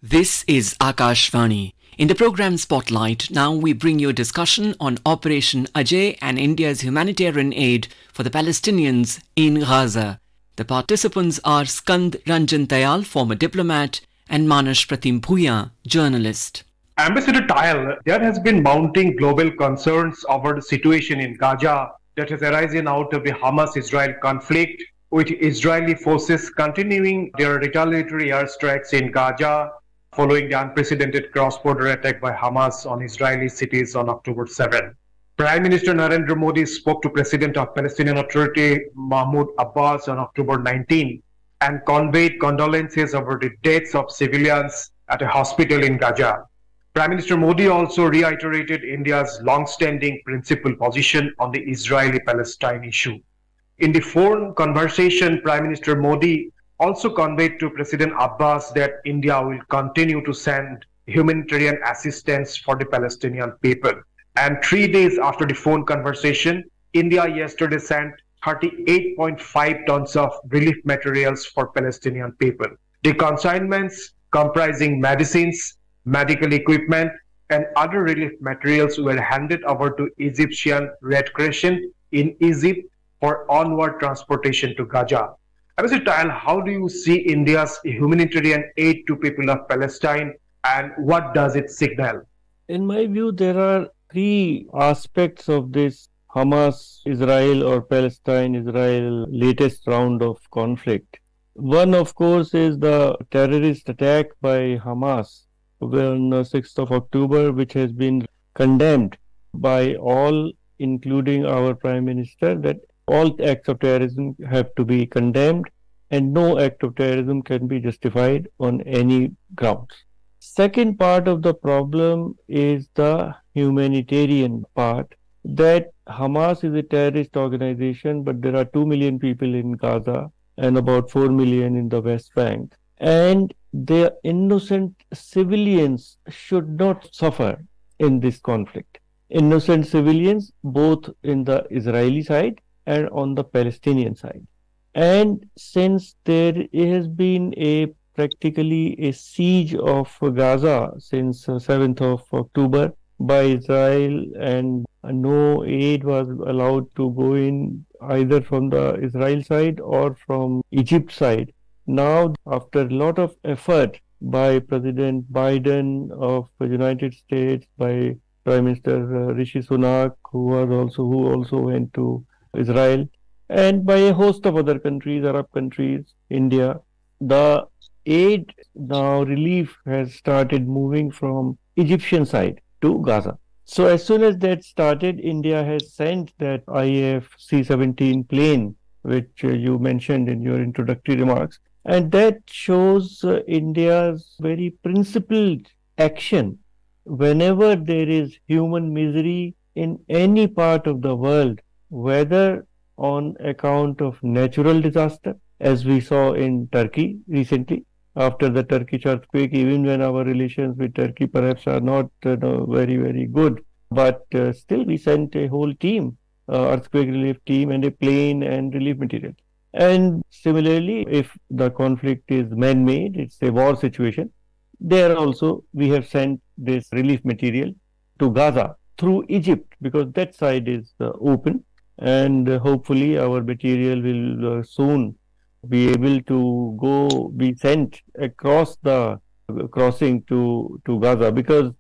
This is Akashvani. In the program Spotlight, now we bring you a discussion on Operation Ajay and India's humanitarian aid for the Palestinians in Gaza. The participants are Skand Ranjan Tayal, former diplomat, and Pratim Bhuyan, journalist. Ambassador Tayal, there has been mounting global concerns over the situation in Gaza that has arisen out of the Hamas-Israel conflict, with Israeli forces continuing their retaliatory airstrikes in Gaza following the unprecedented cross-border attack by Hamas on Israeli cities on October 7. Prime Minister Narendra Modi spoke to President of Palestinian Authority Mahmoud Abbas on October 19 and conveyed condolences over the deaths of civilians at a hospital in Gaza. Prime Minister Modi also reiterated India's long-standing principled position on the Israeli-Palestine issue. In the phone conversation, Prime Minister Modi also conveyed to President Abbas that India will continue to send humanitarian assistance for the Palestinian people. And 3 days after the phone conversation, India yesterday sent 38.5 tons of relief materials for Palestinian people. The consignments comprising medicines, medical equipment, and other relief materials were handed over to Egyptian Red Crescent in Egypt for onward transportation to Gaza. Ambassador Tayal, how do you see India's humanitarian aid to people of Palestine and what does it signal? In my view, there are three aspects of this Hamas-Israel or Palestine-Israel latest round of conflict. One, of course, is the terrorist attack by Hamas on 6th of October, which has been condemned by all, including our Prime Minister, that all acts of terrorism have to be condemned and no act of terrorism can be justified on any grounds. Second part of the problem is the humanitarian part, that Hamas is a terrorist organization, but there are 2 million people in Gaza and about 4 million in the West Bank. And the innocent civilians should not suffer in this conflict. Innocent civilians, both in the Israeli side and on the Palestinian side. And since there has been practically a siege of Gaza since 7th of October by Israel, and no aid was allowed to go in either from the Israel side or from Egypt side. Now, after a lot of effort by President Biden of the United States, by Prime Minister Rishi Sunak, who also went to Israel, and by a host of other countries, Arab countries, India, the aid now relief has started moving from Egyptian side to Gaza. So as soon as that started, India has sent that IAF C-17 plane, which you mentioned in your introductory remarks, and that shows India's very principled action. Whenever there is human misery in any part of the world, whether on account of natural disaster, as we saw in Turkey recently, after the Turkish earthquake, even when our relations with Turkey perhaps are not very, very good, but still we sent a whole team, earthquake relief team and a plane and relief material. And similarly, if the conflict is man-made, it's a war situation, there also we have sent this relief material to Gaza through Egypt, because that side is open. And hopefully our material will soon be able to be sent across the crossing to Gaza, because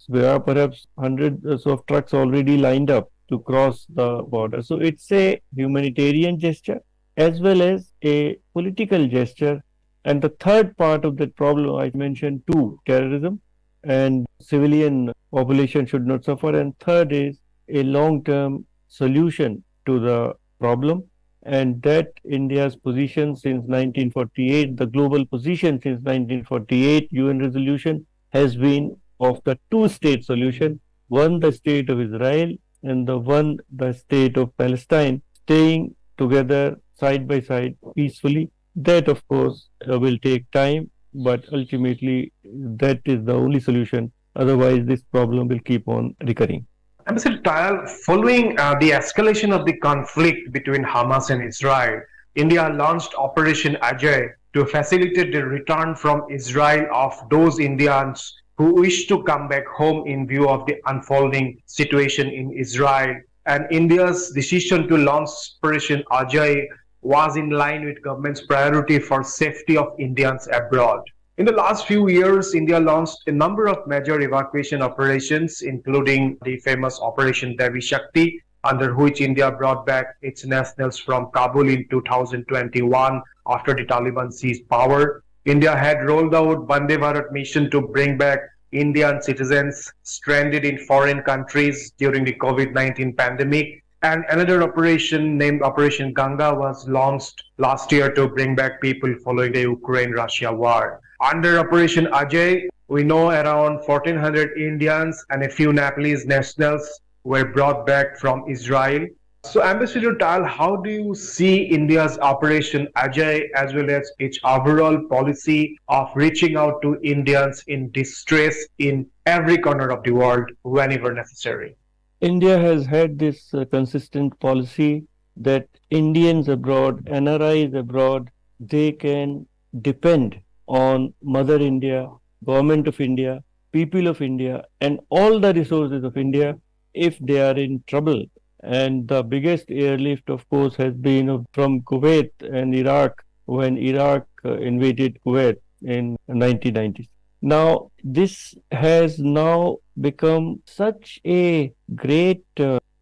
there are perhaps hundreds of trucks already lined up to cross the border. So it's a humanitarian gesture as well as a political gesture. And the third part of that problem, I mentioned two: terrorism and civilian population should not suffer. And third is a long-term solution to the problem, and that India's position since 1948, the global position since 1948 UN resolution has been of the two-state solution, one the state of Israel and the state of Palestine, staying together side by side peacefully. That of course will take time, but ultimately that is the only solution. Otherwise this problem will keep on recurring. Ambassador Tayal, following the escalation of the conflict between Hamas and Israel, India launched Operation Ajay to facilitate the return from Israel of those Indians who wish to come back home in view of the unfolding situation in Israel. And India's decision to launch Operation Ajay was in line with government's priority for safety of Indians abroad. In the last few years, India launched a number of major evacuation operations, including the famous Operation Devi Shakti, under which India brought back its nationals from Kabul in 2021 after the Taliban seized power. India had rolled out Vande Bharat mission to bring back Indian citizens stranded in foreign countries during the COVID-19 pandemic. And another operation named Operation Ganga was launched last year to bring back people following the Ukraine-Russia war. Under Operation Ajay, we know around 1,400 Indians and a few Nepalese nationals were brought back from Israel. So, Ambassador Tayal, how do you see India's Operation Ajay as well as its overall policy of reaching out to Indians in distress in every corner of the world whenever necessary? India has had this consistent policy that Indians abroad, NRIs abroad, they can depend on Mother India, Government of India, people of India, and all the resources of India if they are in trouble. And the biggest airlift, of course, has been from Kuwait and Iraq when Iraq invaded Kuwait in 1990s. Now, this has now become such a great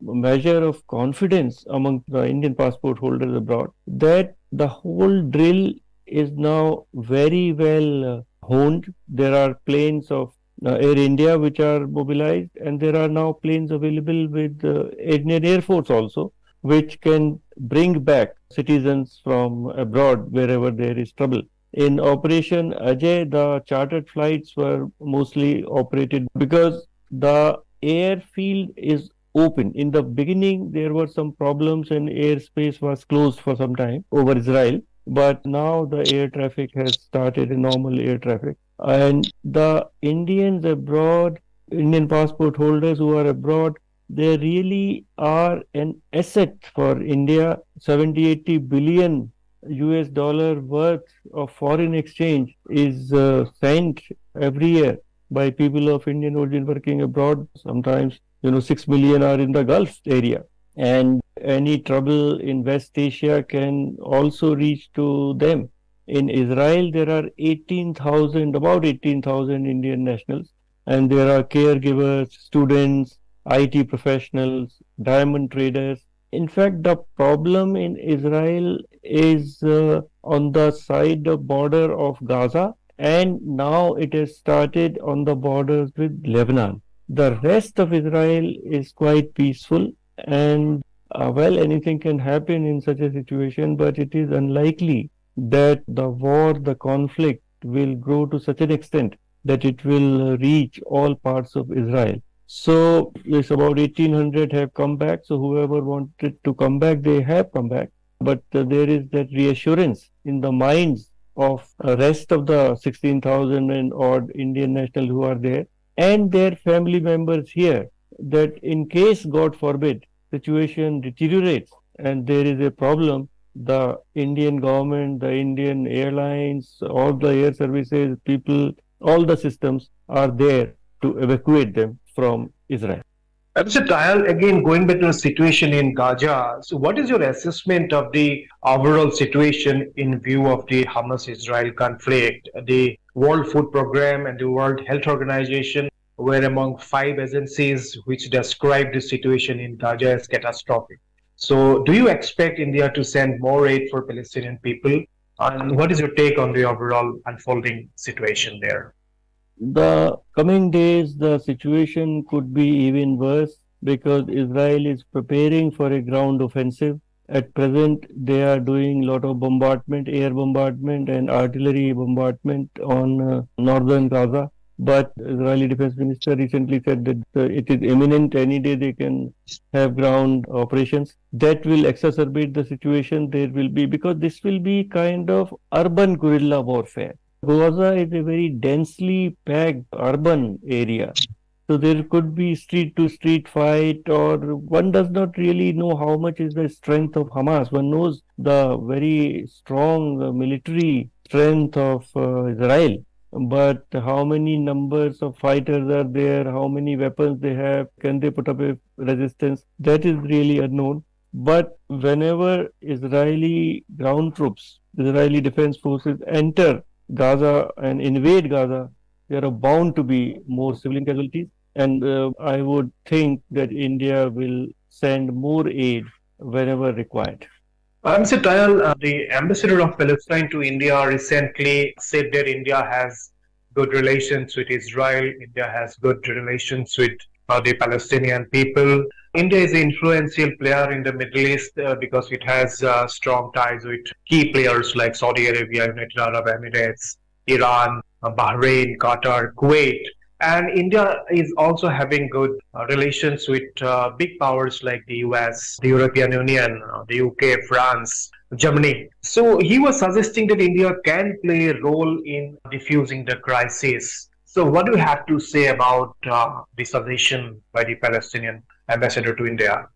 measure of confidence among the Indian passport holders abroad that the whole drill is now very well honed. There are planes of Air India which are mobilized, and there are now planes available with Indian Air Force also, which can bring back citizens from abroad wherever there is trouble. In Operation Ajay, the chartered flights were mostly operated because the airfield is open. In the beginning, there were some problems and airspace was closed for some time over Israel. But now the air traffic has started, a normal air traffic. And the Indians abroad, Indian passport holders who are abroad, they really are an asset for India. 70-80 billion US dollar worth of foreign exchange is sent every year by people of Indian origin working abroad. Sometimes, 6 million are in the Gulf area. And any trouble in West Asia can also reach to them. In Israel, there are about 18,000 Indian nationals, and there are caregivers, students, IT professionals, diamond traders. In fact, the problem in Israel is on the side of border of Gaza, and now it has started on the borders with Lebanon. The rest of Israel is quite peaceful, and anything can happen in such a situation, but it is unlikely that the conflict will grow to such an extent that it will reach all parts of Israel. So, yes, about 1,800 have come back. So, whoever wanted to come back, they have come back. But there is that reassurance in the minds of the rest of the 16,000 and odd Indian nationals who are there and their family members here that in case, God forbid, situation deteriorates and there is a problem, the Indian government, the Indian airlines, all the air services, people, all the systems are there to evacuate them from Israel. Mr. Tayal, again going back to the situation in Gaza, so what is your assessment of the overall situation in view of the Hamas-Israel conflict? The World Food Programme and the World Health Organization were among 5 agencies which described the situation in Gaza as catastrophic. So do you expect India to send more aid for Palestinian people? And what is your take on the overall unfolding situation there? The coming days, the situation could be even worse because Israel is preparing for a ground offensive. At present, they are doing a lot of bombardment, air bombardment and artillery bombardment on northern Gaza. But Israeli Defense Minister recently said that it is imminent. Any day they can have ground operations. That will exacerbate the situation. There will be, because this will be kind of urban guerrilla warfare. Gaza is a very densely packed urban area. So there could be street to street fight, or one does not really know how much is the strength of Hamas. One knows the very strong military strength of Israel. But how many numbers of fighters are there? How many weapons they have? Can they put up a resistance? That is really unknown. But whenever Israeli ground troops, Israeli defense forces enter Gaza and invade Gaza, there are bound to be more civilian casualties. And I would think that India will send more aid whenever required. Mr. Tayal, the ambassador of Palestine to India recently said that India has good relations with Israel. India has good relations with the Palestinian people. India is an influential player in the Middle East because it has strong ties with key players like Saudi Arabia, United Arab Emirates, Iran, Bahrain, Qatar, Kuwait. And India is also having good relations with big powers like the US, the European Union, the UK, France, Germany. So he was suggesting that India can play a role in diffusing the crisis. So what do you have to say about the suggestion by the Palestinian ambassador to India?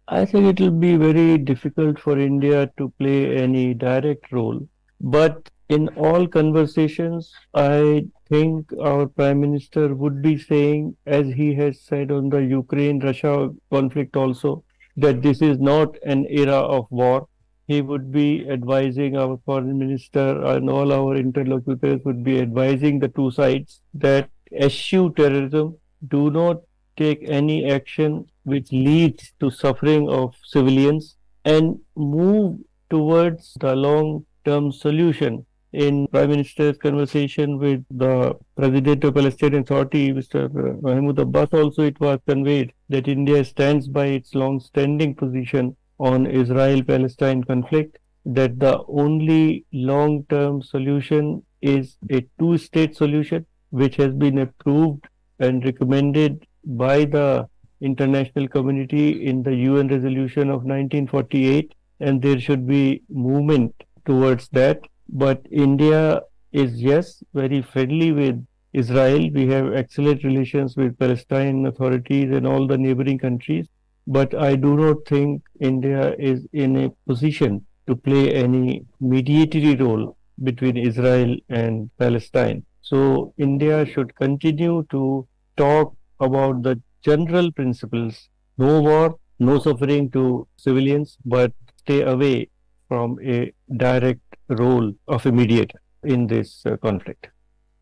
I think it will be very difficult for India to play any direct role. But in all conversations, I think our Prime Minister would be saying, as he has said on the Ukraine-Russia conflict also, that this is not an era of war. He would be advising our Foreign Minister and all our interlocutors would be advising the two sides that eschew terrorism, do not take any action which leads to suffering of civilians, and move towards the long-term solution. In Prime Minister's conversation with the President of Palestinian Authority, Mr. Mahmoud Abbas, also it was conveyed that India stands by its long-standing position on Israel-Palestine conflict, that the only long-term solution is a two-state solution, which has been approved and recommended by the international community in the UN resolution of 1948, and there should be movement towards that. But India is, yes, very friendly with Israel. We have excellent relations with Palestinian authorities and all the neighboring countries. But I do not think India is in a position to play any mediatory role between Israel and Palestine. So India should continue to talk about the general principles: no war, no suffering to civilians, but stay away from a direct role of a mediator in this conflict.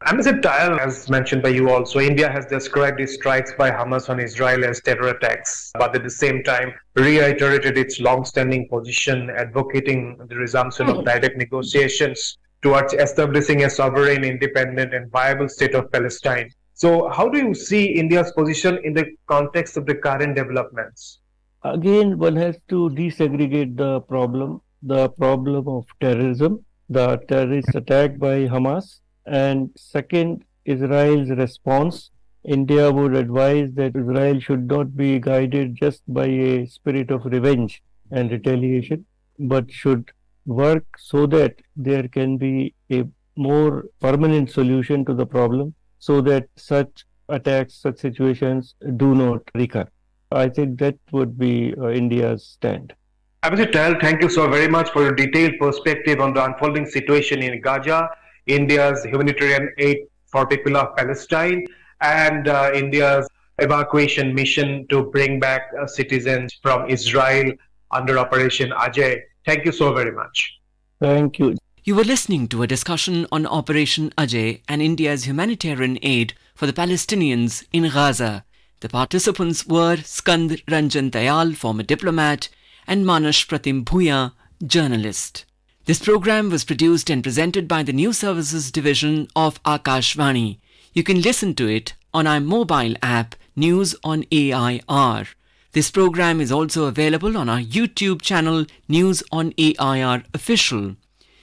Ambassador Tayal, as mentioned by you also, India has described the strikes by Hamas on Israel as terror attacks, but at the same time reiterated its long-standing position advocating the resumption of direct negotiations towards establishing a sovereign, independent and viable state of Palestine. So how do you see India's position in the context of the current developments? Again, one has to desegregate the problem of terrorism, the terrorist attack by Hamas, and second, Israel's response. India would advise that Israel should not be guided just by a spirit of revenge and retaliation, but should work so that there can be a more permanent solution to the problem, so that such attacks, such situations do not recur. I think that would be India's stand. Ambassador Tayal, thank you so very much for your detailed perspective on the unfolding situation in Gaza, India's humanitarian aid for people of Palestine, and India's evacuation mission to bring back citizens from Israel under Operation Ajay. Thank you so very much. Thank you. You were listening to a discussion on Operation Ajay and India's humanitarian aid for the Palestinians in Gaza. The participants were Skand Ranjan Tayal, former diplomat, and Pratim Bhuyan, journalist. This program was produced and presented by the News Services Division of Akashvani. You can listen to it on our mobile app, News on AIR. This program is also available on our YouTube channel, News on AIR Official.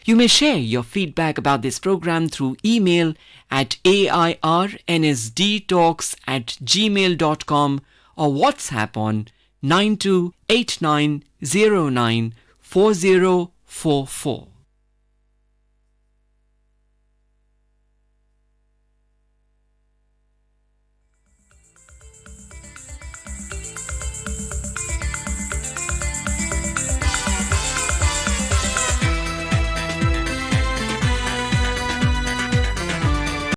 You may share your feedback about this program through email at airnsdtalks@gmail.com or WhatsApp on 9289094044.